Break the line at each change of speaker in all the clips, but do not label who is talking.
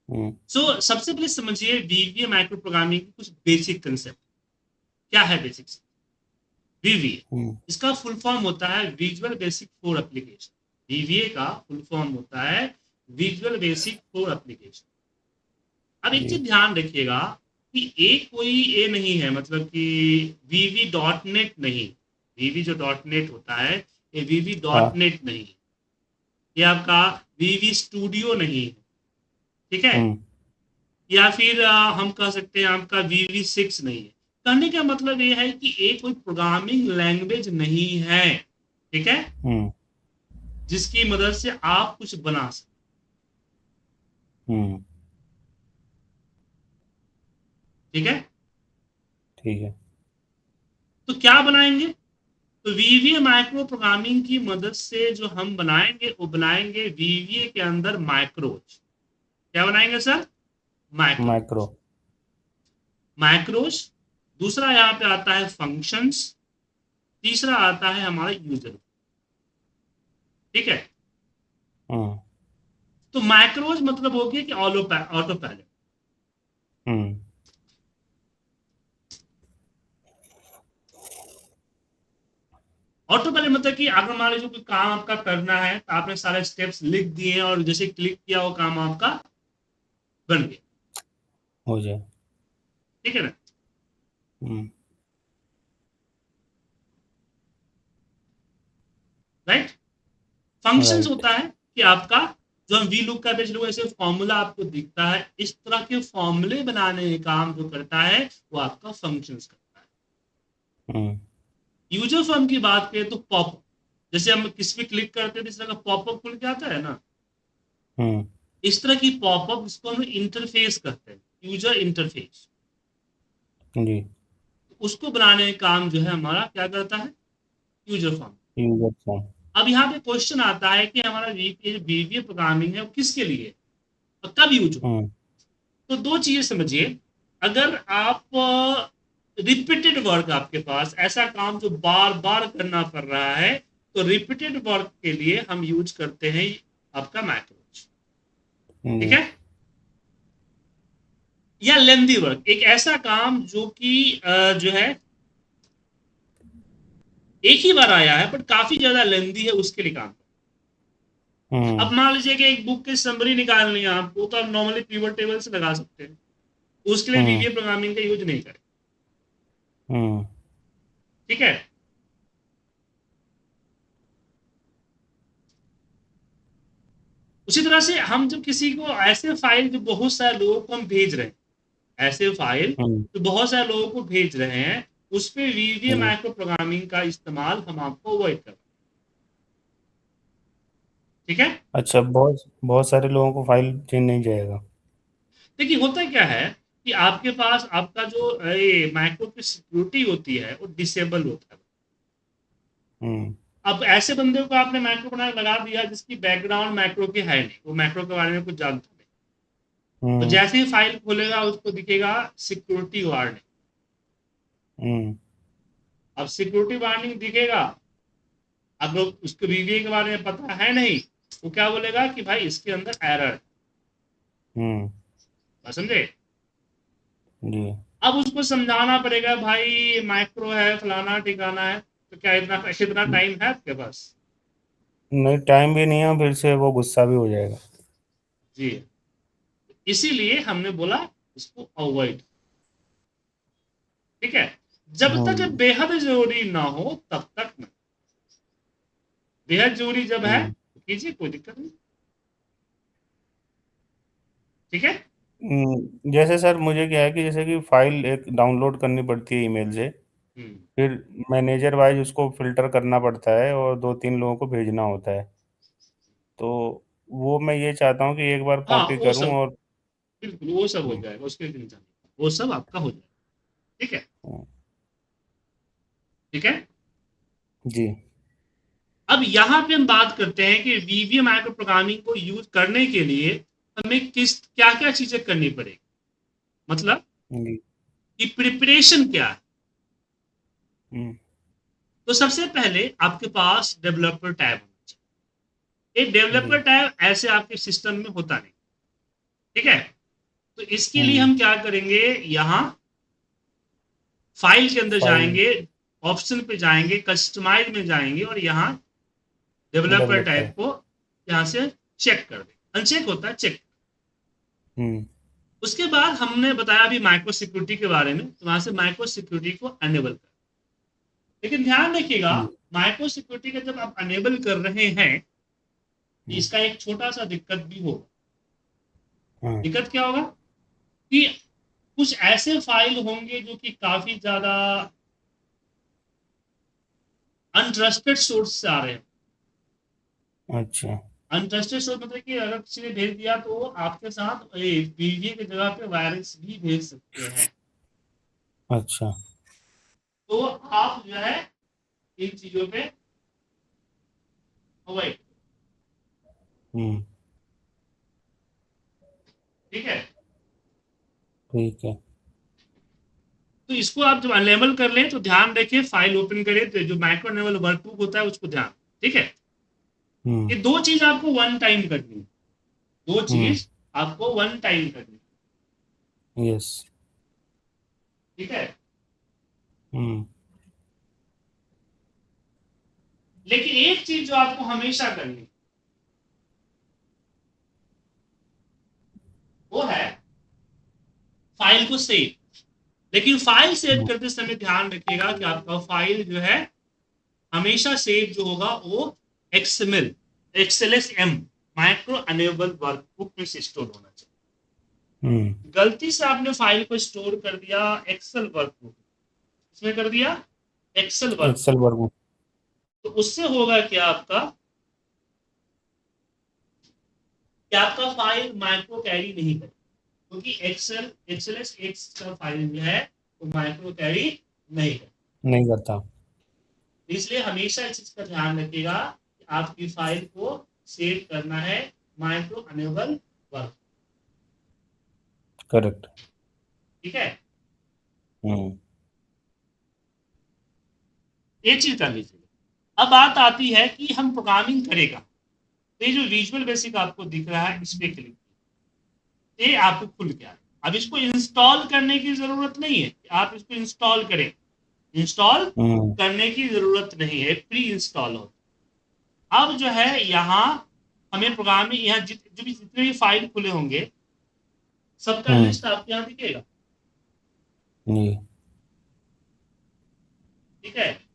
सो सबसे पहले समझिए वीवीए माइक्रो प्रोग्रामिंग की कुछ बेसिक कंसेप्ट। क्या है बेसिक्स? वीवीए,
हम्म।
इसका फुल फॉर्म होता है विजुअल बेसिक फॉर एप्लीकेशन। वीवीए का फुल फॉर्म होता है विजुअल बेसिक फॉर एप्लीकेशन। अब एक
जी।
चीज ध्यान रखिएगा कि ए कोई ए नहीं है, मतलब कि वीवी डॉट नेट नहीं। वीवी जो डॉट नेट होता है, ये वीवी डॉट
हाँ।
नेट नहीं है। ये आपका वीवी स्टूडियो नहीं है। ठीक है?
हम्म।
या फिर हम कह सकते हैं आपका वीवी सिक्स नहीं है। कहने का मतलब ये है कि एक कोई प्रोग्रामिंग लैंग्वेज नहीं है, ठीक है,
हम्म।
जिसकी मदद से आप कुछ बना सकते।
हम्म।
ठीक है?
ठीक है।
तो क्या बनाएंगे? तो वीवीए माइक्रो प्रोग्रामिंग की मदद से जो हम बनाएंगे वो बनाएंगे वीवीए के अंदर माइक्रोज। क्या बनाएंगे सर?
माइक्रो।
माइक्रोज। माइक्रोज। दूसरा यहाँ पे आता है फंक्शंस। तीसरा आता है हमारा यूजर। ठीक है?
हम्म।
तो माइक्रोज मतलब हो गया कि ऑटो पायलट।
हम्म।
ऑटो पायलट मतलब कि अगर मान लीजिए कोई काम आपका करना है तो आपने सारे स्टेप्स लिख दिए और जैसे क्लिक किया वो काम आपका बन गया।
हो जाए।
ठीक है ना?
हम्म।
राइट। Functions
right.
होता है कि आपका जो हम वी लुक का बेच लो, ऐसे फॉर्मूला आपको दिखता है, इस तरह के फॉर्मूले बनाने का काम जो करता है वो आपका फंक्शंस करता है।
हम्म।
यूजर फॉर्म की बात करें तो पॉपअप, जैसे हम किस पे क्लिक करते हैं तो इस तरह का पॉपअप खुल के आता है ना,
हम्म।
इस तरह की पॉपअप इसको हम इंटरफेस कहते हैं, यूजर इंटरफेस।
जी।
उसको बनाने का काम जो है हमारा क्या करता है? User form.
User form.
अब यहाँ पे क्वेश्चन आता है कि हमारा वीवीए प्रोग्रामिंग है वो किसके लिए और कब यूज हो?
हम्म।
तो दो चीजें समझिए। अगर आप रिपीटेड वर्क, आपके पास ऐसा काम जो बार बार करना पड़ रहा है, तो रिपीटेड वर्क के लिए हम यूज करते हैं आपका मैक्रोज। ठीक
जी।
है? या लेंदी वर्क, एक ऐसा काम जो कि जो है एक ही बार आया है बट काफी ज्यादा लेंदी है, उसके लिए काम।
हम्म।
अब मान लीजिए कि एक बुक की समरी निकालनी है आपको, तो आप नॉर्मली पिवट टेबल से लगा सकते हैं। उसके लिए
हम्म।
वीवीए प्रोग्रामिंग का यूज नहीं करें।
हम्म।
ठीक है? उसी तरह से हम जब किसी को ऐसे फाइल जो बहुत सारे लोगों को हम भेज रहे हैं, ऐसे फाइल
हम्म।
जो बहुत सारे लोगों को भेज रहे हैं, उस पर वीवीए
जी।
माइक्रो प्रोग्रामिंग का इस्तेमाल हम आपको अवॉइड कर। ठीक है?
अच्छा, बहुत बहुत सारे लोगों को फाइल चेंज नहीं जाएगा।
देखिए होता क्या है कि आपके पास आपका जो माइक्रो की सिक्योरिटी होती है वो डिसेबल होता है।
हम्म।
अब ऐसे बंदे को आपने माइक्रो बना लगा दिया जिसकी बैकग्राउंड माइक्रो की है नहीं, वो माइक्रो के बारे में कुछ जानता नहीं, तो
हम्म।
जैसे ही फाइल खोलेगा उसको दिखेगा सिक्योरिटी वार्निंग।
हम्म।
अब सिक्योरिटी वार्निंग दिखेगा, अब उसको वीवीए के बारे में पता है नहीं, वो क्या बोलेगा कि भाई इसके अंदर एरर।
हम्म।
समझे?
जी।
अब उसको समझाना पड़ेगा भाई माइक्रो है फलाना ठिकाना है, तो क्या इतना टाइम है आपके पास?
नहीं, टाइम भी नहीं है, फिर से वो गुस्सा भी हो जाएगा।
जी। इसीलिए हमने बोला इसको अवॉइड। ठीक है? जब तक
हम्म।
बेहद जरूरी ना हो तब तक नहीं। बेहद जरूरी जब है
हम्म।
तो कीजिए, कोई दिक्कत नहीं। ठीक है?
जैसे सर मुझे क्या है कि जैसे कि फाइल एक डाउनलोड करनी पड़ती है ईमेल से,
हम्म।
फिर मैनेजर वाइज उसको फिल्टर करना पड़ता है और दो तीन लोगों को भेजना होता है। तो वो मैं ये चाहता हूँ कि एक बार
हाँ
कॉपी
वो
करूँ
सब,
और।
बिल्कुल वो सब हो
हम्म।
जाएगा, उसके लिए नहीं, वो सब आपका हो जाएगा। ठीक है?
हम्म।
ठीक है?
जी।
अब यहां पे हम बात करते हैं कि वीवीए माइक्रो प्रोग्रामिंग को यूज करने के लिए हमें किस क्या क्या चीजें करनी पड़ेगी, मतलब
जी।
कि प्रिपरेशन क्या है।
हम्म।
तो सबसे पहले आपके पास डेवलपर टैब होना चाहिए। एक
जी।
डेवलपर टैब ऐसे आपके सिस्टम में होता नहीं। ठीक है? इसके लिए हम क्या करेंगे, यहाँ फाइल के अंदर जाएंगे, ऑप्शन पे जाएंगे, कस्टमाइज में जाएंगे और यहाँ डेवलपर टाइप को यहाँ से चेक कर दें। अनचेक होता है, चेक। उसके बाद हमने बताया अभी माइक्रो सिक्योरिटी के बारे में, तो वहां से माइक्रो सिक्योरिटी को अनेबल कर। लेकिन ध्यान रखिएगा, माइक्रो सिक्योरिटी का जब आप अनेबल कर रहे हैं तो इसका एक छोटा सा दिक्कत भी होगा। दिक्कत क्या होगा कि कुछ ऐसे फाइल होंगे जो कि काफी ज्यादा अनट्रस्टेड सोर्स से आ रहे हैं।
अच्छा,
अनट्रस्टेड सोर्स मतलब कि अगर किसी ने भेज दिया तो आपके साथ पीवीए की जगह पे वायरस भी भेज सकते हैं।
अच्छा,
तो आप जो है इन चीजों पे अवॉइड। ठीक है,
ठीक है।
तो इसको आप जब अनेबल कर लें तो ध्यान रखिए, फाइल ओपन करें तो जो माइक्रो अनेबल वर्कबुक होता है उसको ध्यान। ठीक है, ये दो चीज आपको वन टाइम करनी है, दो चीज आपको वन टाइम करनी है।
यस।
ठीक है, लेकिन एक चीज जो आपको हमेशा करनी है वो है फाइल को सेव। लेकिन फाइल सेव करते समय ध्यान रखिएगा कि आपका फाइल जो है हमेशा सेव जो होगा वो एक्सएमएल एक्सएलएसएम माइक्रो अनेबल वर्कबुक में से स्टोर होना चाहिए। गलती से आपने फाइल को स्टोर कर दिया एक्सेल वर्कबुक, इसमें कर दिया एक्सेल वर्कबुक, तो उससे होगा क्या आपका फाइल माइक्रो कैरी नहीं करेगा, क्योंकि एक्सएलएस एक्स का फाइल जो है वो माइक्रो कैरी नहीं करता। इसलिए हमेशा इस चीज का ध्यान रखिएगा कि आपकी फाइल को सेव करना है माइक्रो अनेबल वर्क।
करेक्ट।
ठीक है, ये चीज कर लीजिए। अब बात आती है कि हम प्रोग्रामिंग करेगा, तो ये जो विजुअल बेसिक आपको दिख रहा है इस पे क्लिक, ये आपको खुल गया। अब इसको इंस्टॉल करने की जरूरत नहीं है, आप इसको इंस्टॉल करें, इंस्टॉल करने की जरूरत नहीं है, प्री इंस्टॉल हो। अब जो है यहाँ हमें प्रोग्रामिंग, यहाँ जितने भी फाइल खुले होंगे सबका लिस्ट आपके यहाँ दिखेगा। ठीक है,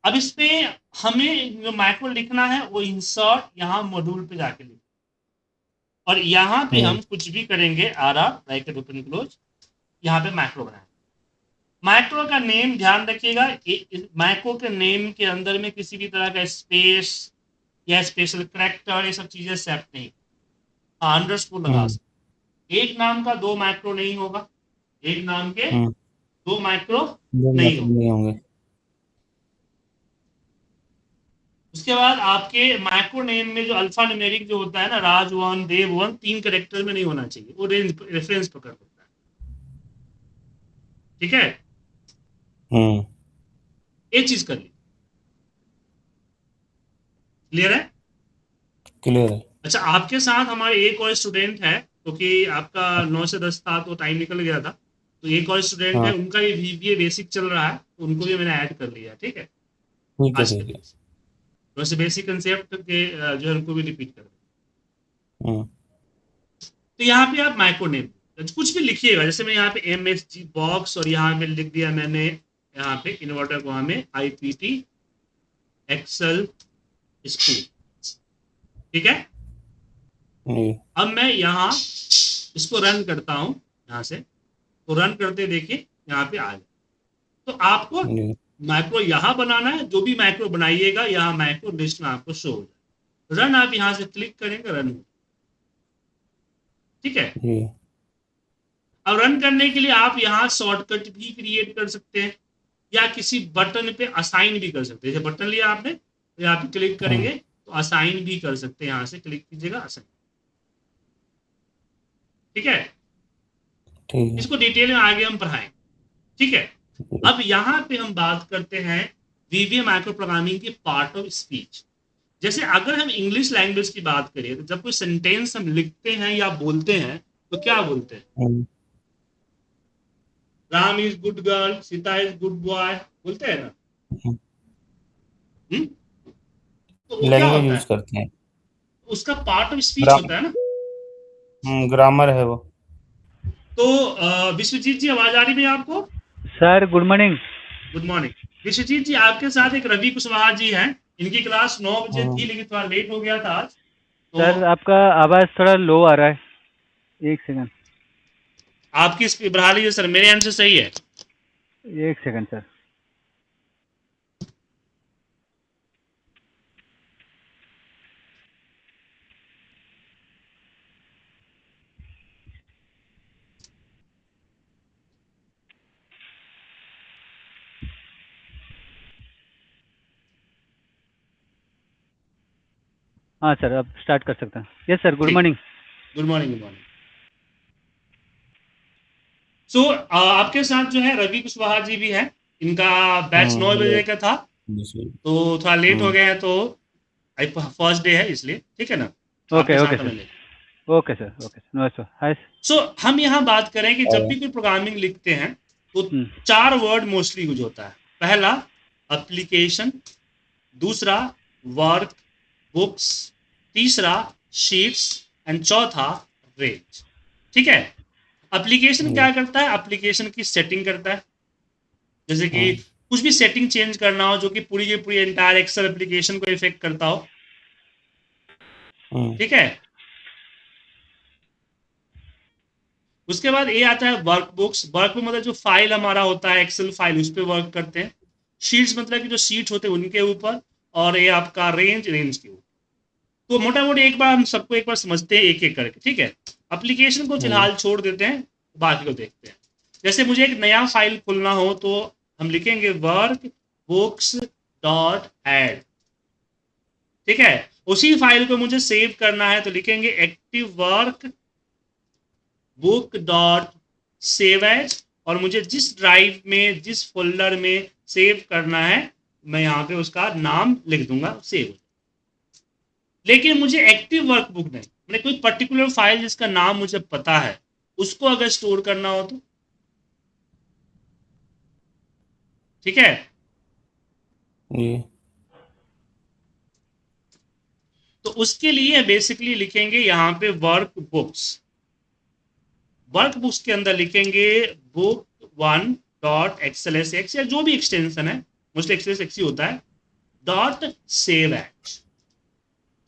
अब इसमें हमें जो माइक्रो लिखना है वो इंसर्ट यहाँ मॉड्यूल पे जाके लिख, और यहाँ पे हम कुछ भी करेंगे आरा ब्रैकेट ओपन क्लोज, यहाँ पे माइक्रो बनाए। माइक्रो का नेम ध्यान रखिएगा, माइक्रो के नेम के अंदर में किसी भी तरह का स्पेस या स्पेशल करैक्टर ये सब चीजें सेट नहीं, अंडरस्कोर लगा सकते। एक नाम का दो माइक्रो नहीं होगा, एक नाम के दो माइक्रो नहीं होंगे। उसके बाद आपके माइक्रो नेम में जो अल्फा न्यूमेरिक जो होता है ना, राज वन देव वन, 3 कैरेक्टर में नहीं होना चाहिए, वो रेफरेंस पकड़ होता है। ठीक है, ये चीज कर ली, क्लियर है? क्लियर है। अच्छा, आपके साथ हमारे एक और स्टूडेंट है, क्योंकि आपका 9 से 10 था तो टाइम निकल गया था, तो एक और स्टूडेंट है, उनका भी VBA बेसिक चल रहा है, तो उनको भी मैंने ऐड कर लिया। ठीक है, वैसे बेसिक कंसेप्ट के जो है उनको भी रिपीट कर। तो यहाँ पे आप माइक्रो नेम कुछ भी लिखिएगा, जैसे मैं यहाँ पे MSG बॉक्स और यहाँ पे लिख दिया मैंने, यहाँ पे इन्वर्टर को में IPT एक्सेल स्कूल। ठीक है, अब मैं यहाँ इसको रन करता हूँ, यहाँ से तो रन करते देखिए यहाँ पे आ गया। तो आपको माइक्रो यहाँ बनाना है, जो भी माइक्रो बनाइएगा यहाँ माइक्रो लिस्ट में आपको शो हो जाए। रन आप यहाँ से क्लिक करेंगे, रन। ठीक है, अब रन करने के लिए आप यहाँ शॉर्टकट भी क्रिएट कर सकते हैं, या किसी बटन पे असाइन भी कर सकते हैं। जैसे बटन लिया आपने तो यहाँ पे क्लिक करेंगे तो असाइन भी कर सकते हैं, यहाँ से क्लिक कीजिएगा असाइन। ठीक है,
ठीक है।
इसको डिटेल में आगे हम पढ़ाएं। ठीक है, अब यहां पे हम बात करते हैं वीवीए माइक्रो प्रोग्रामिंग की पार्ट ऑफ स्पीच। जैसे अगर हम इंग्लिश लैंग्वेज की बात करें तो जब कोई सेंटेंस हम लिखते हैं या बोलते हैं तो क्या बोलते हैं?
Hmm,
Ram is good girl, Sita is good boy, बोलते हैं ना? हम्म? तो वो क्या
लैंग्वेज
होता
यूज
है?
करते हैं।
उसका पार्ट ऑफ स्पीच
ग्राम
होता है ना।
ग्रामर है वो।
तो विश्वजीत जी, आवाज आ रही है आपको?
Sir good morning.
Good morning. Vishwajeet ji, आपके साथ एक रवि कुशवाहा जी हैं। इनकी क्लास 9 बजे थी
हम्म,
लेकिन थोड़ा लेट हो गया था आज। तो
सर आपका आवाज़ थोड़ा लो आ रहा है, एक सेकंड।
आपकी स्पीड बढ़ा लीजिए सर, मेरे एंड से सही है।
एक सेकंड सर। हाँ सर, अब स्टार्ट कर सकते हैं। यस सर, गुड
ठीक,
morning.
Good morning, good morning. So आपके साथ जो है रवि कुशवाहा जी भी हैं। इनका बैच 9 बजे
हेलो।
का था, तो थोड़ा लेट हो
हम्म,
गए हैं। तो फर्स्ट डे है इसलिए, ठीक है ना, तो आपके
ओके ओके
साथ हमें
sir,
late.
Okay sir, okay sir, नमस्ते हाय।
सो हम यहाँ बात करें कि जब
और
भी कोई प्रोग्रामिंग लिखते हैं तो
हम्म,
4 वर्ड मोस्टली यूज होता है। पहला एप्लीकेशन, दूसरा वर्क बुक्स, तीसरा शीट्स एंड चौथा रेंज। ठीक है, एप्लीकेशन
ये
क्या करता है? एप्लीकेशन की सेटिंग करता है। जैसे कि
हम्म,
कुछ भी सेटिंग चेंज करना हो जो कि पूरी की पूरी एंटायर एक्सेल एप्लीकेशन को इफेक्ट करता हो।
हम्म,
ठीक है, उसके बाद ये आता है वर्क बुक्स। वर्क में मतलब जो फाइल हमारा होता है एक्सेल फाइल, उस पर वर्क करते हैं। शीट्स मतलब कि जो शीट होते हैं उनके ऊपर। और ये आपका रेंज, रेंज के ऊपर। तो मोटा मोटी एक बार हम सबको एक बार समझते हैं एक एक करके। ठीक है, एप्लीकेशन को
हम्म,
फिलहाल छोड़ देते हैं, बाकी को देखते हैं। जैसे मुझे एक नया फाइल खोलना हो तो हम लिखेंगे वर्क बुक्स डॉट एड। ठीक है, उसी फाइल को मुझे सेव करना है तो लिखेंगे active workbook dot save as. और मुझे जिस ड्राइव में, जिस फोल्डर में सेव करना है, मैं यहाँ पे उसका नाम लिख दूंगा, सेव। लेकिन मुझे एक्टिव वर्कबुक नहीं, मैंने कोई पर्टिकुलर फाइल जिसका नाम मुझे पता है उसको अगर स्टोर करना हो तो। ठीक है,
ये
तो उसके लिए बेसिकली लिखेंगे यहाँ पे वर्क बुक्स। वर्क बुक्स के अंदर लिखेंगे book1.xlsx या जो भी एक्सटेंशन है, मोस्टली एक्सएलएसएक्स ही होता है, डॉट सेव एज।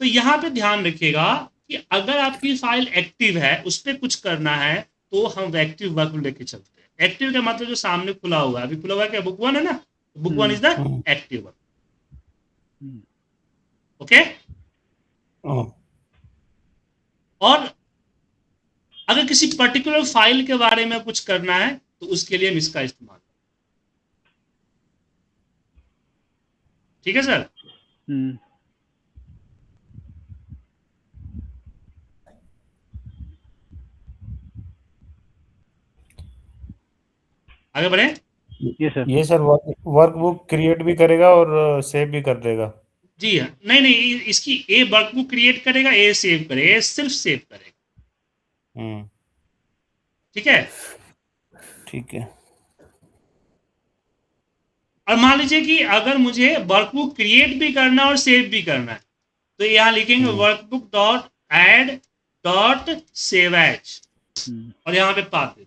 तो यहां पे ध्यान रखिएगा कि अगर आपकी फाइल एक्टिव है, उस पर कुछ करना है, तो हम एक्टिव वर्क लेके चलते हैं। एक्टिव का मतलब जो सामने खुला हुआ है, अभी खुला हुआ है क्या? बुक वन है ना, book one
hmm,
is the
hmm,
active work.
Hmm,
okay.
Oh,
और अगर किसी पर्टिकुलर फाइल के बारे में कुछ करना है तो उसके लिए हम इसका इस्तेमाल। ठीक है सर।
हम्म।
आगे बढ़े।
ये सर।
ये सर वर्कबुक क्रिएट भी करेगा और सेव भी कर देगा।
जी हाँ, नहीं नहीं, इसकी ए वर्कबुक क्रिएट करेगा, ए सेव करेगा, ए सिर्फ सेव करेगा।
हम्म,
ठीक है,
ठीक है।
और मान लीजिए कि अगर मुझे वर्कबुक क्रिएट भी करना और सेव भी करना है तो यहाँ लिखेंगे
hmm,
workbook dot add dot save as,
hmm,
और यहाँ पे पास दे।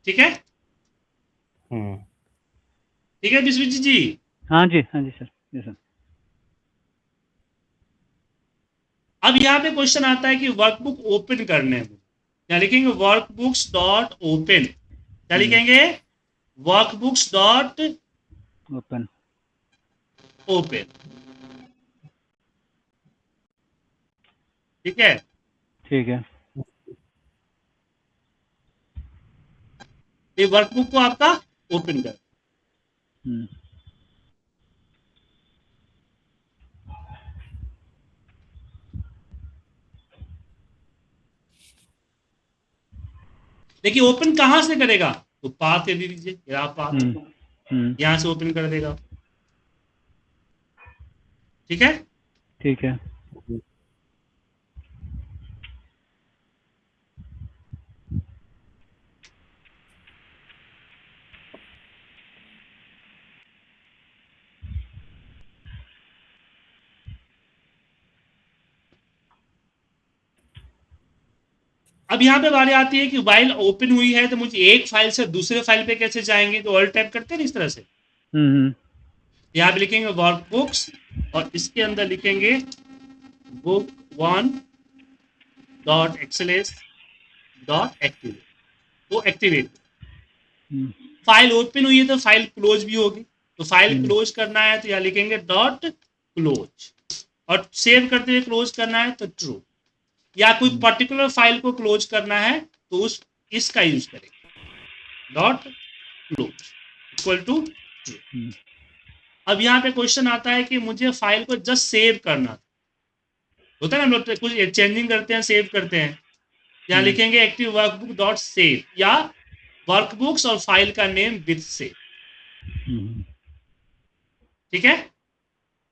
ठीक है,
हम्म,
ठीक है विश्वजीत जी।
हाँ जी सर, ये सर।
अब यहाँ पे क्वेश्चन आता है कि वर्कबुक ओपन करने में यहाँ लिखेंगे वर्कबुक्स डॉट ओपन। क्या
हम्म,
लिखेंगे? Workbooks dot
open.
ओपन। ठीक है,
ठीक है।
ये वर्कबुक को आपका ओपन कर।
हम्म,
देखिए ओपन कहाँ से करेगा, तो पाथ दे दीजिए, ग्राफ पाथ यहां से ओपन कर देगा। ठीक है,
ठीक है।
अब यहाँ पे बारी आती है कि वाइल ओपन हुई है तो मुझे एक फाइल से दूसरे फाइल पे कैसे जाएंगे, तो ऑल्ट टैप करते हैं इस तरह से। यहाँ पे लिखेंगे वर्कबुक्स और इसके अंदर लिखेंगे book 1 dot XLS dot activate, वो एक्टिवेट। फाइल ओपन हुई है तो फाइल क्लोज भी होगी, तो फाइल क्लोज करना है तो यहाँ लिखेंगे डॉट क्लोज, और सेव करते हुए क्लोज करना है तो ट्रू, या कोई पर्टिकुलर फाइल को क्लोज करना है तो उस इसका यूज करेंगे dot close equal to true. अब यहाँ पे क्वेश्चन आता है कि मुझे फाइल को जस्ट सेव करना होता है ना, हम लोग कुछ चेंजिंग करते हैं, सेव करते हैं, यहाँ लिखेंगे एक्टिव वर्कबुक डॉट सेव, या वर्कबुक्स और फाइल का नेम विथ सेव। ठीक है,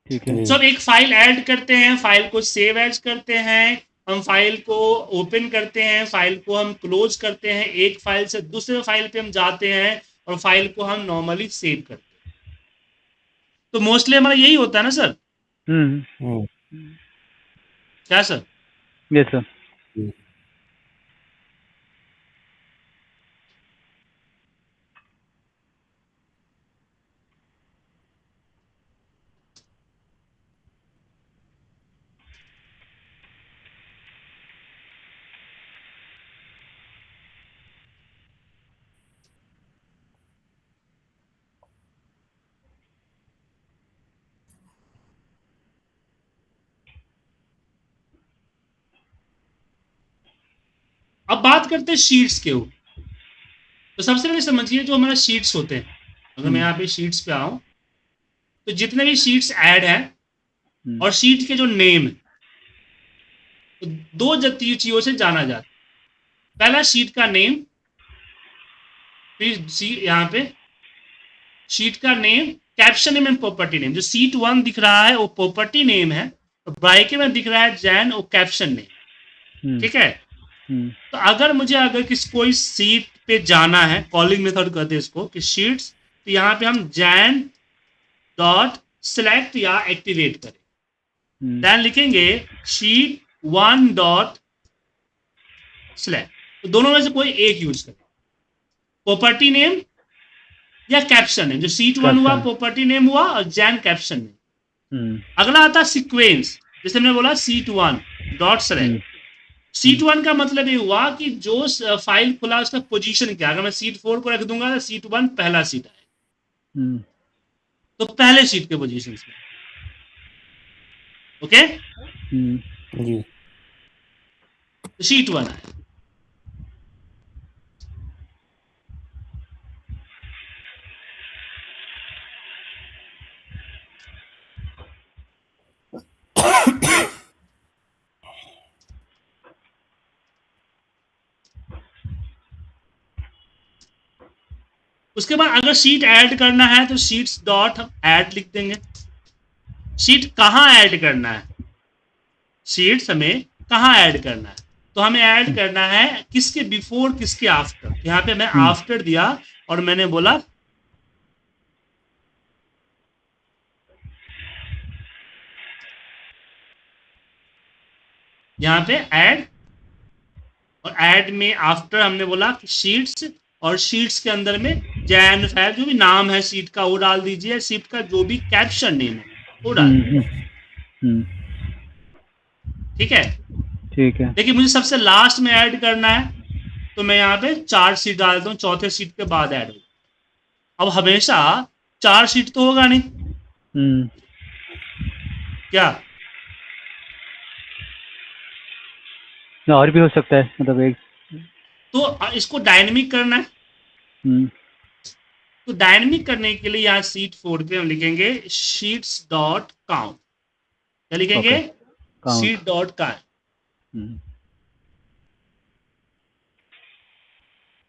ठीक है।
सब एक फाइल ऐड करते हैं, फाइल को सेव एज करते हैं, हम फाइल को ओपन करते हैं, फाइल को हम क्लोज करते हैं, एक फाइल से दूसरे फाइल पे हम जाते हैं और फाइल को हम नॉर्मली सेव करते हैं। तो मोस्टली हमारा यही होता है ना सर? क्या सर?
Yes sir.
अब बात करते हैं शीट्स के ऊपर। तो सबसे पहले समझिए जो हमारा शीट्स होते हैं, अगर मैं यहाँ पे शीट्स पे आऊं तो जितने भी शीट्स ऐड हैं और शीट के जो नेम है, तो दो चीजों से जाना जाता है। पहला शीट का नेम, फिर यहाँ पे शीट का name, caption name and property name. जो शीट 1 दिख रहा है वो प्रॉपर्टी नेम है, और ब्राइके में दिख रहा है जैन, वो कैप्शन नेम। ठीक है, तो अगर मुझे कोई शीट पे जाना है, कॉलिंग मेथड कहते हैं इसको कि शीट्स, तो यहाँ पे हम जैन डॉट सिलेक्ट या एक्टिवेट करें, देन लिखेंगे शीट 1 डॉट सिलेक्ट, तो दोनों में से कोई एक यूज करें, प्रॉपर्टी नेम या कैप्शन नेम। जो शीट 1 हुआ प्रॉपर्टी नेम हुआ और जैन कैप्शन नेम। अगला आता सीक्वेंस, जैसे मैंने बोला शीट 1 डॉट सिलेक्ट। शीट 1 का मतलब ये हुआ कि जो फाइल खुला उसका पोजीशन क्या। अगर मैं शीट 4 को रख दूंगा तो शीट 1 पहला शीट आएगा, तो पहले शीट के पोजीशन में। ओके
जी,
तो शीट 1 आएगा। उसके बाद अगर शीट ऐड करना है तो शीट्स डॉट हम ऐड लिख देंगे। शीट कहाँ ऐड करना है, शीट्स हमें कहाँ ऐड करना है, तो हमें ऐड करना है किसके बिफोर किसके आफ्टर। यहाँ पे मैं आफ्टर दिया और मैंने बोला यहाँ पे ऐड, और ऐड में आफ्टर हमने बोला कि शीट्स, और शीट्स के अंदर में जैन फैब जो भी नाम है शीट का वो डाल दीजिए, शीट का जो भी कैप्शन नेम है वो डाल दीजिए। ठीक है,
ठीक है।
देखिए मुझे सबसे लास्ट में ऐड करना है तो मैं यहाँ पे 4 शीट डाल दूं, चौथे शीट के बाद ऐड होगा। अब हमेशा 4 शीट तो होगा नहीं, क्या
और भी हो सकता है, मतलब एक,
तो इसको डायनेमिक करना है। तो डायनेमिक करने के लिए यहाँ शीट 4 पे हम लिखेंगे शीट्स डॉट काउंट। क्या लिखेंगे? Sheet dot count.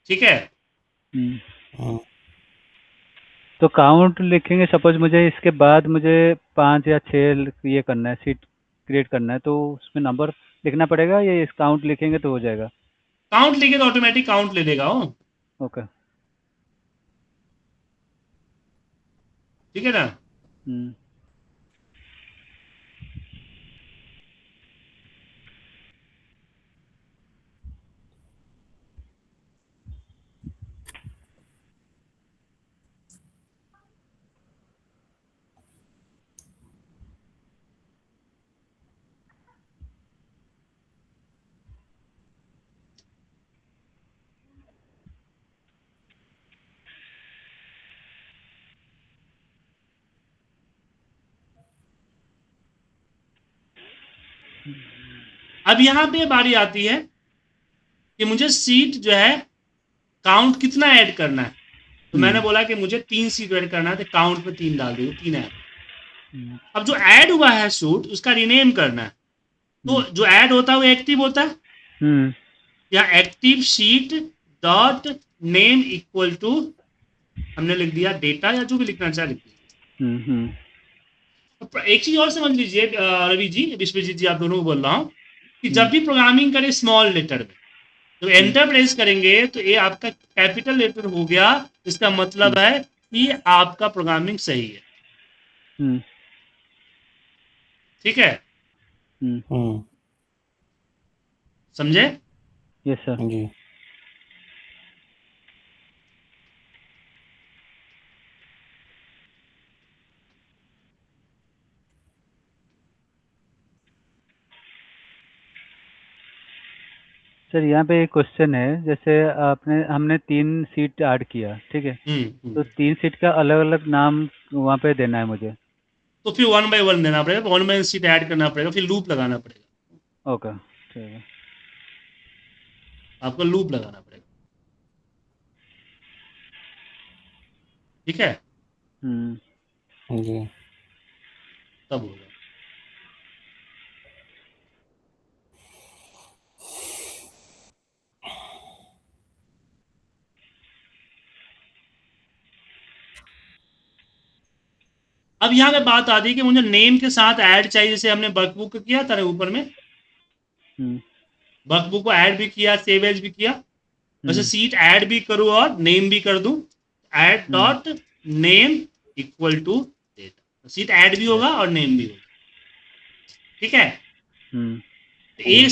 ठीक है।
हम्म। तो काउंट लिखेंगे, सपोज मुझे इसके बाद मुझे 5 या 6 ये करना है, सीट क्रिएट करना है, तो उसमें नंबर लिखना पड़ेगा या इस काउंट लिखेंगे तो हो जाएगा?
काउंट लिखे तो ऑटोमेटिक काउंट ले लेगा वो,
ओके।
ठीक है ना।
हम्म।
अब यहाँ पे बारी आती है कि मुझे सीट जो है काउंट कितना ऐड करना है। तो मैंने बोला कि मुझे 3 सीट ऐड करना है, तो काउंट में 3 डाल दी, 3 ऐड। अब जो ऐड हुआ है सूट उसका रिनेम करना है। तो जो ऐड होता है वो एक्टिव होता है, या active sheet dot name equal to, हमने लिख दिया डेटा या जो भी लिखना चाहे लिख दिया। एक चीज और समझ लीजिए रवि जी, विश्वजीत जी, आप दोनों को बोल रहा हूं कि जब भी प्रोग्रामिंग करें स्मॉल लेटर में, तो एंटर प्रेस करेंगे तो ये आपका कैपिटल लेटर हो गया, इसका मतलब है कि आपका प्रोग्रामिंग सही है। ठीक है, समझे?
Yes sir.
जी।
सर यहाँ पे एक क्वेश्चन है, जैसे हमने 3 सीट ऐड किया, ठीक है, तो 3 सीट का अलग अलग नाम वहाँ पे देना है मुझे।
तो फिर 1 by 1 देना पड़ेगा, 1 by 1 सीट ऐड करना पड़ेगा, फिर लूप लगाना पड़ेगा।
ओके, ठीक है।
आपको लूप लगाना पड़ेगा, ठीक है,
जी।
तब होगा। अब यहाँ पे बात आती है कि मुझे नेम के साथ ऐड चाहिए, जैसे हमने वर्कबुक किया था ऊपर में, वर्कबुक को ऐड भी किया, सेव एज भी किया, वैसे सीट ऐड भी करूँ और नेम भी कर दूं, add dot name equal to data, sheet add भी होगा और नेम भी होगा, ठीक है। एक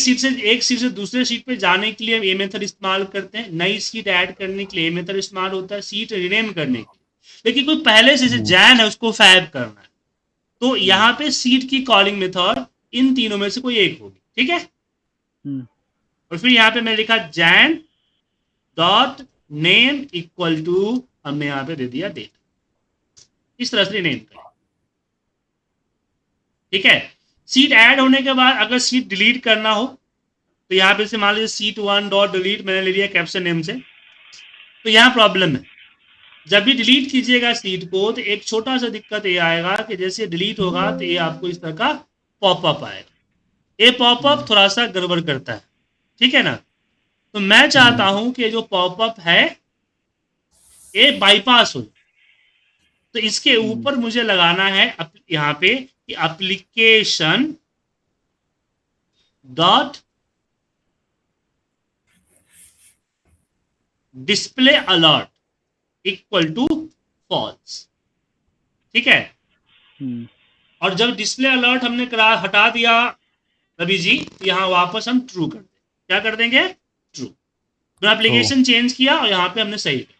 सीट से दूसरे सीट पे जाने के लिए हम ये मेथड इस्तेमाल करते हैं, नई सीट ऐड करने के लिए ये मेथड इस्तेमाल होता है, सीट रिनेम करने के लिए। लेकिन कोई पहले से जैन है उसको फैब करना है, तो यहाँ पे सीट की कॉलिंग मेथड इन तीनों में से कोई एक होगी, ठीक है। और फिर यहाँ पे मैं लिखा जैन डॉट नेम इक्वल टू, हमने यहाँ पे दे दिया डेटा, इस तरह से नेम करें, ठीक है। सीट ऐड होने के बाद अगर सीट डिलीट करना हो तो यहाँ पे से मान लीजिए सीट 1 डॉट डिलीट मैंने ले लिया कैप्शन नेम से, तो यहाँ प्रॉब्लम है, जब भी डिलीट कीजिएगा सीट को तो एक छोटा सा दिक्कत ये आएगा कि जैसे डिलीट होगा तो ये आपको इस तरह का पॉपअप आएगा, ये पॉपअप थोड़ा सा गड़बड़ करता है, ठीक है ना। तो मैं चाहता हूं कि जो पॉपअप है ये बाईपास हो, तो इसके ऊपर मुझे लगाना है यहाँ पे कि application dot display alert equal to false, ठीक है। और जब डिस्प्ले अलर्ट हमने हटा दिया रवि जी, यहां वापस हम ट्रू कर देंगे, क्या कर देंगे, ट्रू। तो एप्लीकेशन चेंज किया और यहां पे हमने सही किया,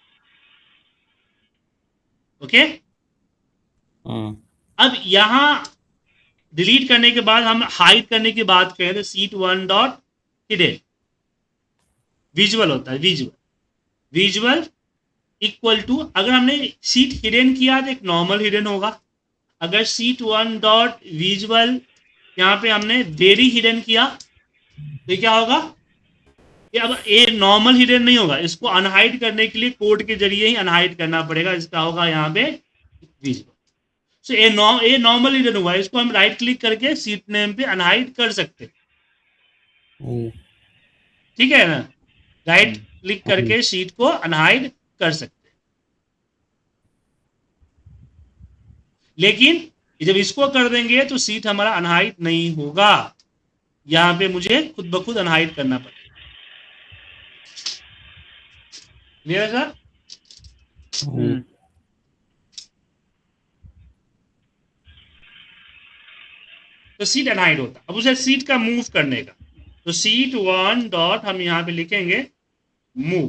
ओके। अब यहां डिलीट करने के बाद हम हाइड करने की बात करें तो सीट 1 डॉट हिडन विजुअल होता है, विजुअल इक्वल टू, अगर हमने सीट हिडन किया तो एक नॉर्मल हिडन होगा, अगर सीट 1 डॉट विजुअल यहाँ पे हमने वेरी हिडन किया तो क्या होगा, ये अब ये नॉर्मल हिडन नहीं होगा, इसको अनहाइड करने के लिए कोड के जरिए ही अनहाइड करना पड़ेगा, इसका होगा यहाँ पे विजुअल। सो ये नॉर्मल हिडन हुआ, इसको हम राइट क्लिक करके सीट नेम पे अनहाइड कर सकते, ठीक है ना, राइट क्लिक करके शीट को अनहाइड कर सकते हैं। लेकिन जब इसको कर देंगे तो शीट हमारा अनहाइड नहीं होगा, यहां पे मुझे खुद ब खुद अनहाइड करना पड़ेगा। क्लियर है सर? तो सीट अनहाइड होता। अब उसे सीट का मूव करने का, तो सीट 1 डॉट हम यहां पे लिखेंगे मूव।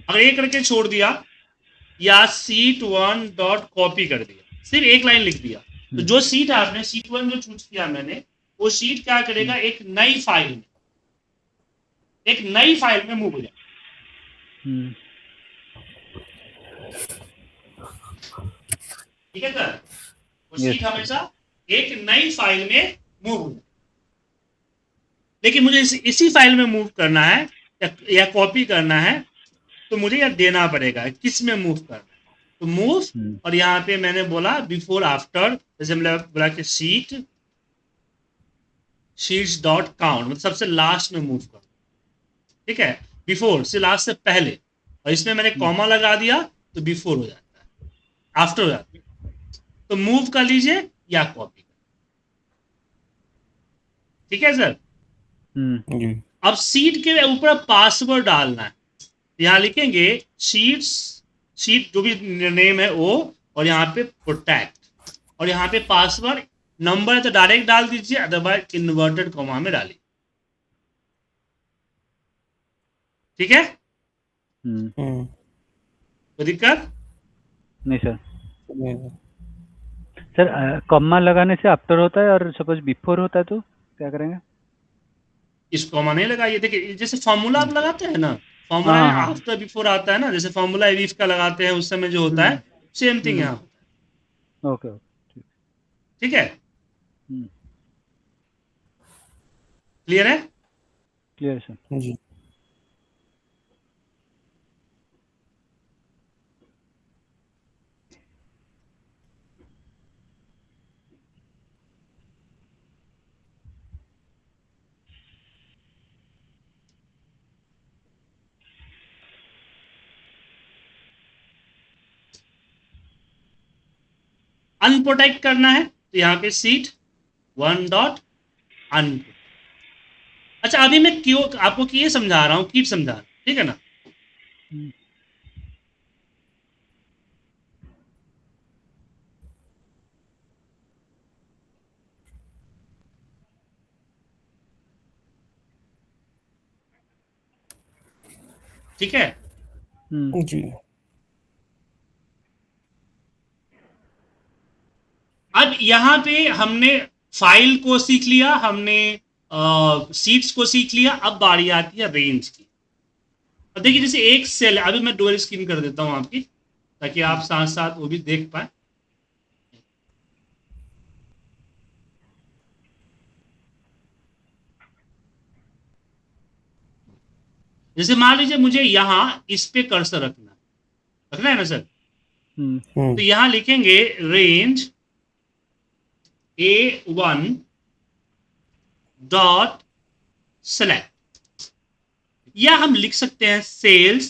अगर एक करके छोड़ दिया या सीट 1 डॉट कॉपी कर दिया, सिर्फ एक लाइन लिख दिया, तो जो सीट आपने सीट 1 जो चूज किया मैंने, वो सीट क्या करेगा, एक नई फाइल में मूव हो जाए। ठीक है सर? वो सीट हमेशा एक नई फाइल में मूव हो जाए। लेकिन मुझे इसी फाइल में मूव करना है या कॉपी करना है, तो मुझे यह देना पड़ेगा किस में मूव करना है। तो मूव, और यहाँ पे मैंने बोला बिफोर आफ्टर, जैसे मैंने बोला कि शीट्स डॉट काउंट, मतलब सबसे लास्ट में मूव करो। ठीक है, बिफोर से लास्ट से पहले, और इसमें मैंने कॉमा लगा दिया तो बिफोर हो जाता है, आफ्टर हो जाता है। तो मूव कर लीजिए या कॉपी कर। ठीक है सर? अब सीट के ऊपर पासवर्ड डालना है। यहां लिखेंगे शीट जो भी नेम है वो, और यहाँ पे प्रोटेक्ट, और यहाँ पे पासवर्ड नंबर है तो डायरेक्ट डाल दीजिए, अदरवाइज इन्वर्टेड कॉमा में डालिए। ठीक है? कोई दिक्कत
नहीं सर। सर कॉमा लगाने से आफ्टर होता है और सपोज बिफोर होता है तो क्या करेंगे?
इस कॉमा नहीं लगाइए। देखिए जैसे फॉर्मूला आप लगाते हैं ना, फॉर्मूला में आफ्टर बिफोर आता है ना, जैसे फॉर्मूला इफ का लगाते हैं उस समय जो होता है, सेम थिंग यहाँ होता है।
ओके,
ठीक है? क्लियर है?
क्लियर सर जी।
अनप्रोटेक्ट करना है तो यहाँ पे सीट 1 डॉट अनप्रोटेक्ट। अच्छा, अभी मैं क्यों आपको ये समझा रहा हूं, कीप समझा रहा हूं, ठीक है ना? ठीक है
जी।
अब यहां पे हमने फाइल को सीख लिया, हमने सीट्स को सीख लिया। अब बारी आती है रेंज की। अब देखिए जैसे एक सेल, अभी मैं डुअल स्क्रीन कर देता हूं आपकी, ताकि आप साथ साथ वो भी देख पाए। जैसे मान लीजिए मुझे यहां इस पे कर्सर रखना है ना सर, तो यहां लिखेंगे रेंज A1 डॉट सेलेक्ट, या हम लिख सकते हैं सेल्स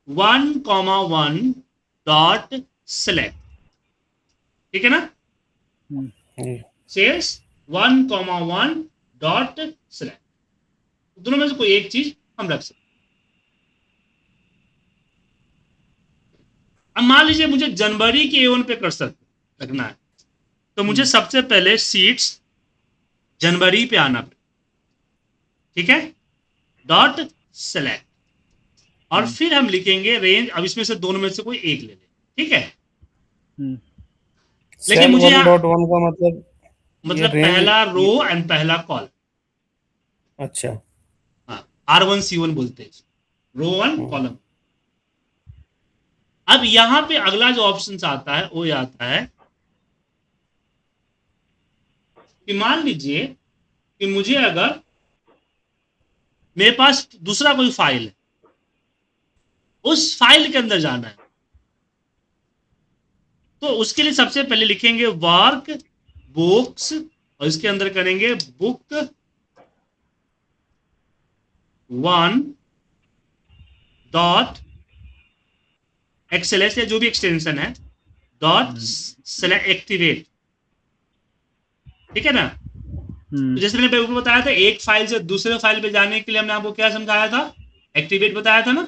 1,1 डॉट सेलेक्ट। ठीक है ना? सेल्स 1,1 डॉट सेलेक्ट, दोनों में से कोई एक चीज हम रख सकते। अब मान लीजिए मुझे जनवरी के A1 पे कर्सर रखना है, तो मुझे सबसे पहले सीट्स जनवरी पे आना पड़ेगा। ठीक है? डॉट सेलेक्ट, और फिर हम लिखेंगे रेंज। अब इसमें से दोनों में से कोई एक ले लें। ठीक है? लेकिन मुझे
$1.1 का
मतलब पहला रो एंड पहला कॉल।
अच्छा,
हाँ, R1 C1 बोलते हैं, रो 1 कॉलम। अब यहां पे अगला जो ऑप्शन आता है वो आता है कि मान लीजिए कि मुझे अगर मेरे पास दूसरा कोई फाइल है, उस फाइल के अंदर जाना है, तो उसके लिए सबसे पहले लिखेंगे वर्क बुक्स, और इसके अंदर करेंगे बुक 1 डॉट XLS या जो भी एक्सटेंशन है डॉट सेलेक्ट एक्टिवेट, ठीक है ना। तो जैसे मैंने ऊपर बताया था, एक फाइल से दूसरे फाइल पे जाने के लिए हमने आपको क्या समझाया था, एक्टिवेट बताया था ना।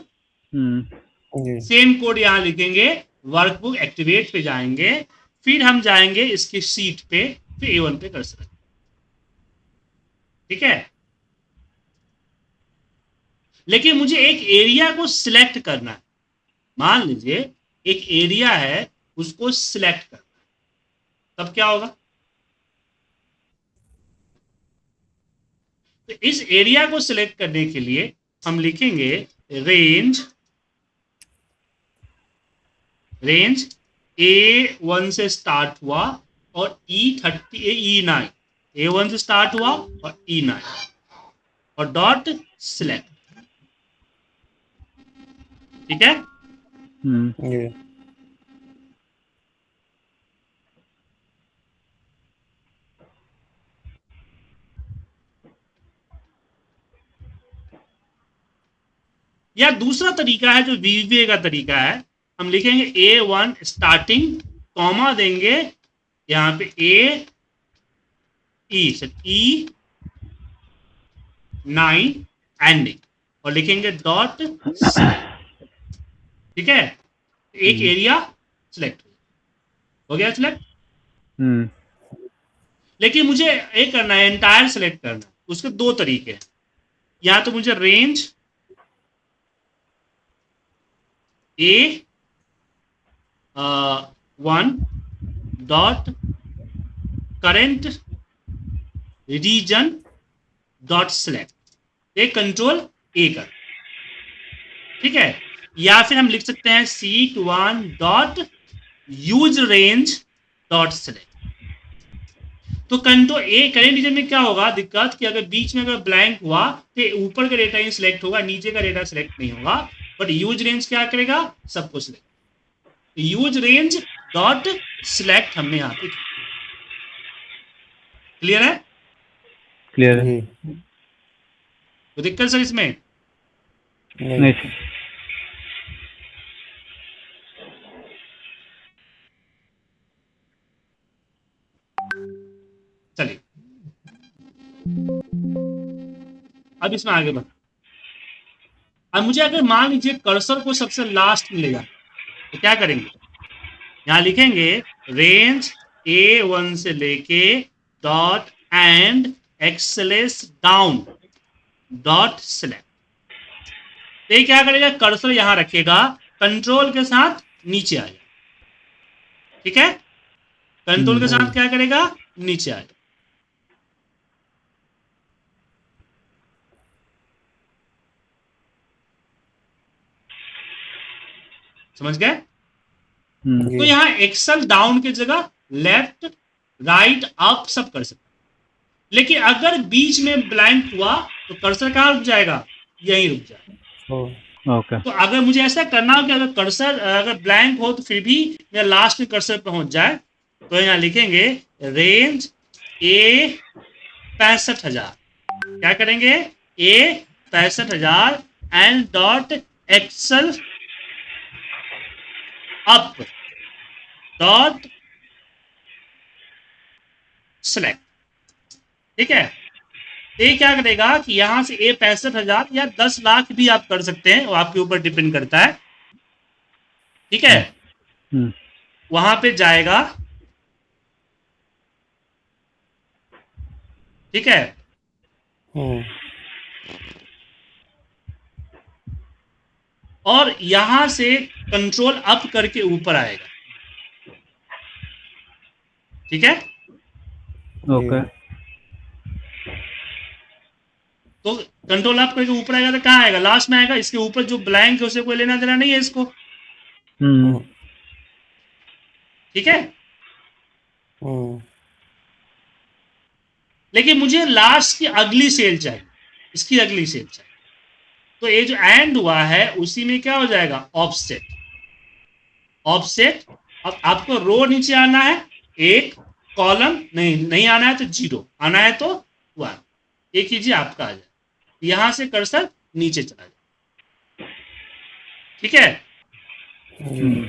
सेम कोड यहां लिखेंगे, वर्कबुक एक्टिवेट पे जाएंगे, फिर हम जाएंगे इसकी सीट पे, फिर A1 पे कर सकते, ठीक है। लेकिन मुझे एक एरिया को सिलेक्ट करना है, मान लीजिए एक एरिया है उसको सिलेक्ट करना है, तब क्या होगा, तो इस एरिया को सिलेक्ट करने के लिए हम लिखेंगे रेंज A1 से स्टार्ट हुआ और E9, A1 से स्टार्ट हुआ और E9 और डॉट सिलेक्ट, ठीक है। या दूसरा तरीका है जो VBA का तरीका है, हम लिखेंगे A1 स्टार्टिंग, कॉमा देंगे यहां पे E9 एंडिंग और लिखेंगे डॉट, ठीक है। एक एरिया सिलेक्ट हो गया सिलेक्ट। लेकिन मुझे एक करना है, एंटायर सिलेक्ट करना है, उसके दो तरीके हैं। या तो मुझे range A1 dot current region dot select, एक कंट्रोल A कर, ठीक है। या फिर हम लिख सकते हैं sheet1 dot use range dot select. तो कंट्रोल A करेंट रीजन में क्या होगा दिक्कत, कि अगर बीच में अगर ब्लैंक हुआ तो ऊपर का डेटा ही सिलेक्ट होगा, नीचे का डेटा सिलेक्ट नहीं होगा। बट यूज रेंज क्या करेगा, सबको select. Use range dot select हमने यहां पे, क्लियर है,
क्लियर है।
तो दिक्कत सर इसमें
नहीं
चलिए अब इसमें आगे बढ़। अब मुझे अगर मान लीजिए कर्सर को सबसे लास्ट में ले जाए तो क्या करेंगे, यहां लिखेंगे रेंज A1 से लेके dot and XLS down dot select. ये क्या करेगा, कर्सर यहां रखेगा, कंट्रोल के साथ नीचे आ जाए, ठीक है। कंट्रोल के साथ क्या करेगा, नीचे आ जाए। समझ गए। तो यहां एक्सेल डाउन की जगह लेफ्ट राइट अप सब कर सकते, लेकिन अगर बीच में ब्लैंक हुआ तो कर्सर कहां रुक जाएगा, यहीं रुक जाएगा।
ओके।
तो अगर मुझे ऐसा करना हो कि अगर कर्सर अगर ब्लैंक हो तो फिर भी मेरा लास्ट में कर्सर पहुंच जाए, तो यहां लिखेंगे रेंज A65,000, क्या करेंगे A65,000 end dot excel up dot select, ठीक है। ये क्या करेगा कि यहां से A65,000 या 10 लाख भी आप कर सकते हैं, वो आपके ऊपर डिपेंड करता है, ठीक है। वहां पे जाएगा, ठीक है। और यहां से कंट्रोल अप करके ऊपर आएगा, ठीक है।
ओके।
तो कंट्रोल अप करके ऊपर आएगा तो कहां आएगा, लास्ट में आएगा। इसके ऊपर जो ब्लैंक है उसे कोई लेना देना नहीं है इसको, ठीक है। लेकिन मुझे लास्ट की अगली सेल चाहिए, इसकी अगली सेल चाहिए। तो ये जो एंड हुआ है उसी में क्या हो जाएगा, ऑफसेट। ऑफसेट, अब आपको रो नीचे आना है, एक कॉलम नहीं आना है तो 0, आना है तो 1, एक कीजिए आपका आ जाए। यहां से कर्सर नीचे चला जाए, ठीक है,
हम्म,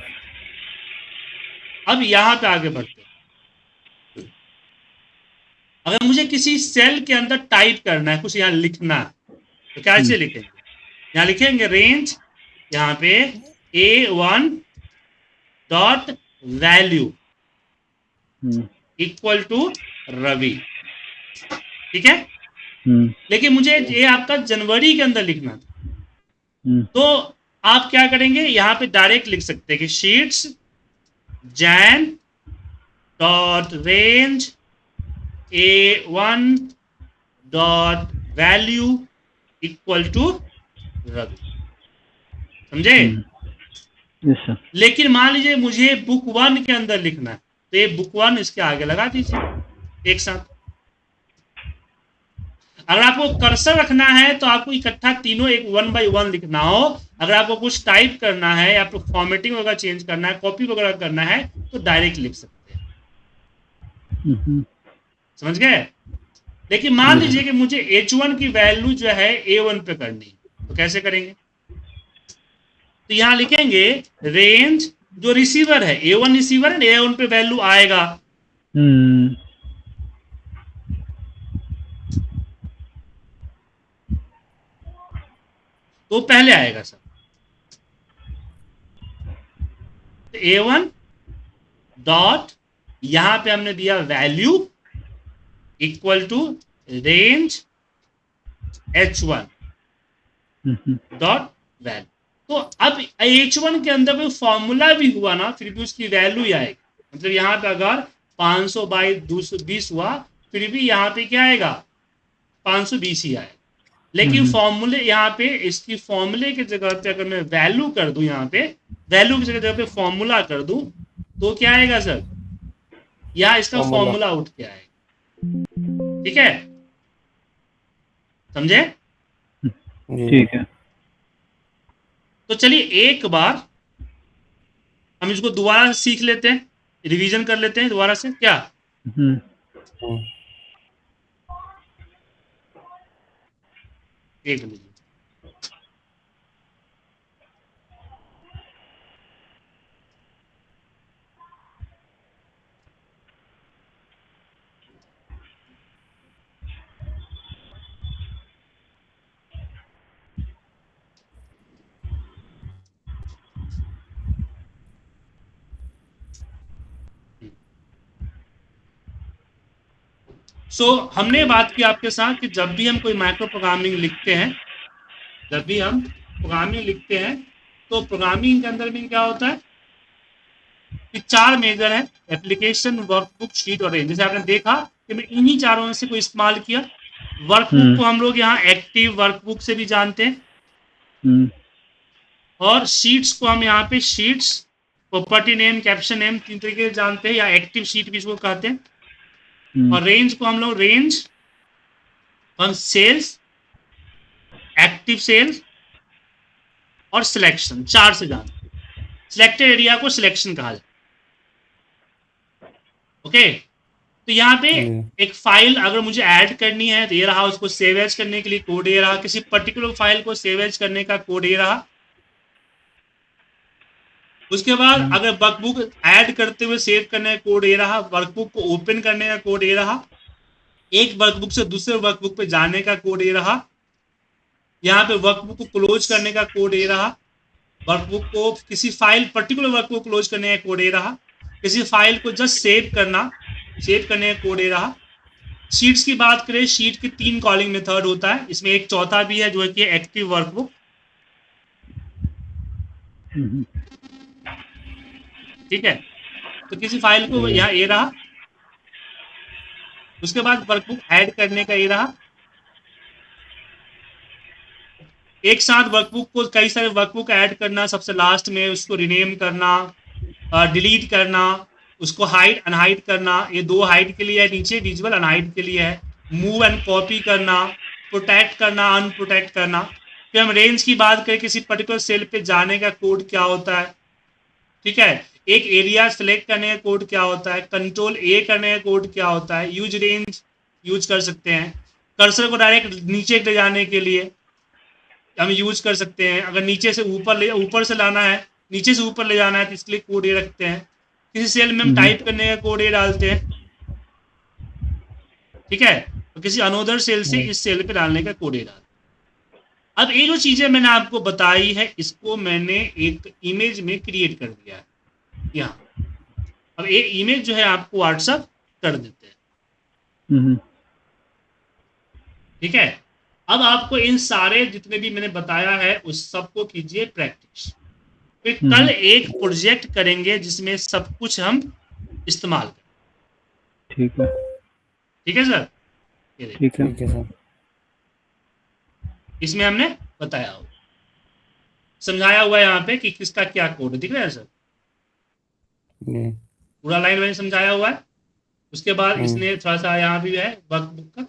अब यहां पे आगे बढ़ते हैं। अगर मुझे किसी सेल के अंदर टाइप करना है, कुछ यहाँ लिखना है, तो कैसे लिखेंगे? यहाँ लिखेंगे रेंज, यहाँ पे A1 dot value equal to Ravi, ठीक है। लेकिन मुझे ये आपका जनवरी के अंदर लिखना था, तो आप क्या करेंगे, यहाँ पे डायरेक्ट लिख सकते हैं कि शीट्स जैन dot range A1 dot value equal to Ravi, समझे?
Yes sir.
लेकिन मान लीजिए मुझे बुक 1 के अंदर लिखना है, तो ये बुक 1 इसके आगे लगा दीजिए एक साथ। अगर आपको कर्सर रखना है तो आपको इकट्ठा तीनों एक 1 बाई 1 लिखना हो। अगर आपको कुछ टाइप करना है या फिर फॉर्मेटिंग वगैरह चेंज करना है, कॉपी वगैरह करना है, तो डायरेक्ट लिख सकते हैं, समझ गए? लेकिन मान लीजिए कि मुझे H1 की वैल्यू जो है A1 पे करनी है, तो कैसे करेंगे? तो यहां लिखेंगे रेंज, जो रिसीवर है A1 रिसीवर है, A1 पे वैल्यू आएगा, तो पहले आएगा सर। तो A1 डॉट यहां पे हमने दिया value equal to range H1 dot value. तो अब H1 के अंदर कोई फॉर्मूला भी हुआ ना, फिर भी उसकी वैल्यू ही आएगी। मतलब यहाँ पे अगर 500 बाई 220 हुआ, फिर भी यहाँ पे क्या आएगा, 520 ही आएगा। लेकिन फॉर्मूले यहाँ पे, इसकी फॉर्मूले की जगह पे अगर मैं वैल्यू कर दूं, यहाँ पे वैल्यू की जगह पे फॉर्मूला कर दूं, तो क्या आएगा सर, यहाँ इसका फॉर्मूला उठ के आएगा, ठीक है, समझे?
ठीक है।
तो चलिए एक बार हम इसको दोबारा सीख लेते हैं, रिवीजन कर लेते हैं दोबारा से, क्या? एक मिनट। हमने बात की आपके साथ कि जब भी हम कोई माइक्रो प्रोग्रामिंग लिखते हैं, तो प्रोग्रामिंग के अंदर में क्या होता है कि 4 मेजर है, एप्लीकेशन, वर्कबुक, शीट और रेंज। जैसे आपने देखा कि मैं इन्हीं चारों में से कोई इस्तेमाल किया। वर्कबुक को हम लोग यहाँ एक्टिव वर्कबुक से भी जानते हैं, और शीट्स को हम यहाँ पे sheets, property name, caption name, 3 तरीके से जानते हैं, या एक्टिव शीट भी इसको कहते हैं। और रेंज को हम लोग range on cells, active cells और सिलेक्शन, 4 से जानते हैं। सिलेक्टेड एरिया को सिलेक्शन कहा जाता है, ओके। तो यहाँ पे एक फाइल अगर मुझे ऐड करनी है, तो ये रहा, उसको सेव एज करने के लिए कोड ये रहा, किसी पर्टिकुलर फाइल को सेव एज करने का कोड ये रहा। उसके बाद अगर वर्कबुक ऐड करते हुए सेव करने का कोड ये रहा, वर्कबुक को ओपन करने का कोड ये रहा, एक वर्कबुक से दूसरे वर्कबुक पे जाने का कोड ये रहा, यहाँ पे वर्कबुक को क्लोज करने का कोड ये रहा, वर्कबुक को किसी फाइल, पर्टिकुलर वर्कबुक को क्लोज करने का कोड ये रहा, किसी फाइल को जस्ट सेव करने का कोड ये रहा। शीट्स की बात करें, शीट के 3 कॉलिंग मेथड होता है, इसमें एक चौथा भी है जो है कि एक्टिव वर्कबुक, ठीक है। तो किसी फाइल को यहाँ ये रहा, उसके बाद वर्कबुक ऐड करने का ये रहा, एक साथ वर्कबुक को कई सारे वर्कबुक ऐड करना, सबसे लास्ट में उसको रिनेम करना, डिलीट करना, उसको हाइड अनहाइड करना, ये 2 हाइड के लिए है, नीचे विजुअल अनहाइड के लिए है, मूव एंड कॉपी करना, प्रोटेक्ट करना, अनप्रोटेक्ट करना। फिर हम रेंज की बात करें, किसी पर्टिकुलर सेल पे जाने का कोड क्या होता है, ठीक है। एक एरिया सेलेक्ट करने का कोड क्या होता है, कंट्रोल ए करने का कोड क्या होता है, यूज रेंज यूज कर सकते हैं, कर्सर को डायरेक्ट नीचे ले जाने के लिए, हम यूज कर सकते हैं। अगर नीचे से ऊपर से लाना है, नीचे से ऊपर ले जाना है, तो इसके लिए कोड ये रखते हैं। किसी सेल में हम टाइप करने का कोड ये डालते हैं, ठीक है, तो किसी अनोदर सेल से इस सेल पे डालने का कोड ये डालते हैं। अब ये जो चीजें मैंने आपको बताई है, इसको मैंने एक इमेज में क्रिएट कर दिया है यहाँ। अब ये इमेज जो है आपको व्हाट्सएप कर देते हैं, ठीक है। अब आपको इन सारे जितने भी मैंने बताया है उस सबको कीजिए प्रैक्टिस। फिर कल एक प्रोजेक्ट करेंगे जिसमें सब कुछ हम इस्तेमाल करें।
ठीक है,
ठीक है सर,
ठीक है
सर।
इसमें हमने बताया हुआ, समझाया हुआ है यहाँ पे कि किसका क्या कोड है, दिख रहा है सर, पूरा लाइन वाइन समझाया हुआ है। उसके बाद इसने थोड़ा सा यहाँ भी है वर्कबुक का,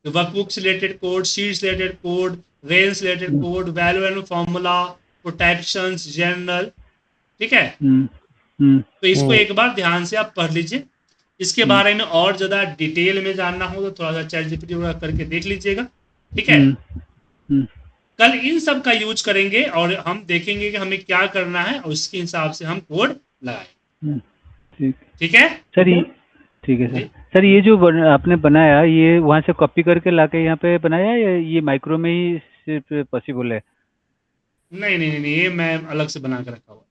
वर्कबुक से रिलेटेड कोड, शीट से रिलेटेड कोड, रेंज से related code, value and formula, protections, general, ठीक है। तो इसको एक बार ध्यान से आप पढ़ लीजिए। इसके बारे में और ज्यादा डिटेल में जानना हो तो थोड़ा सा चैट जीपीटी वगैरह करके देख लीजिएगा, ठीक है। कल इन सब का यूज करेंगे और हम देखेंगे कि हमें क्या करना है और उसके हिसाब से हम कोड लगाएंगे। ठीक है
सर, ठीक है सर। सर ये जो आपने बनाया, ये वहाँ से कॉपी करके लाके यहाँ पे बनाया या ये माइक्रो में ही सिर्फ पॉसिबल है?
नहीं, ये मैं अलग से बना के रखा हुआ।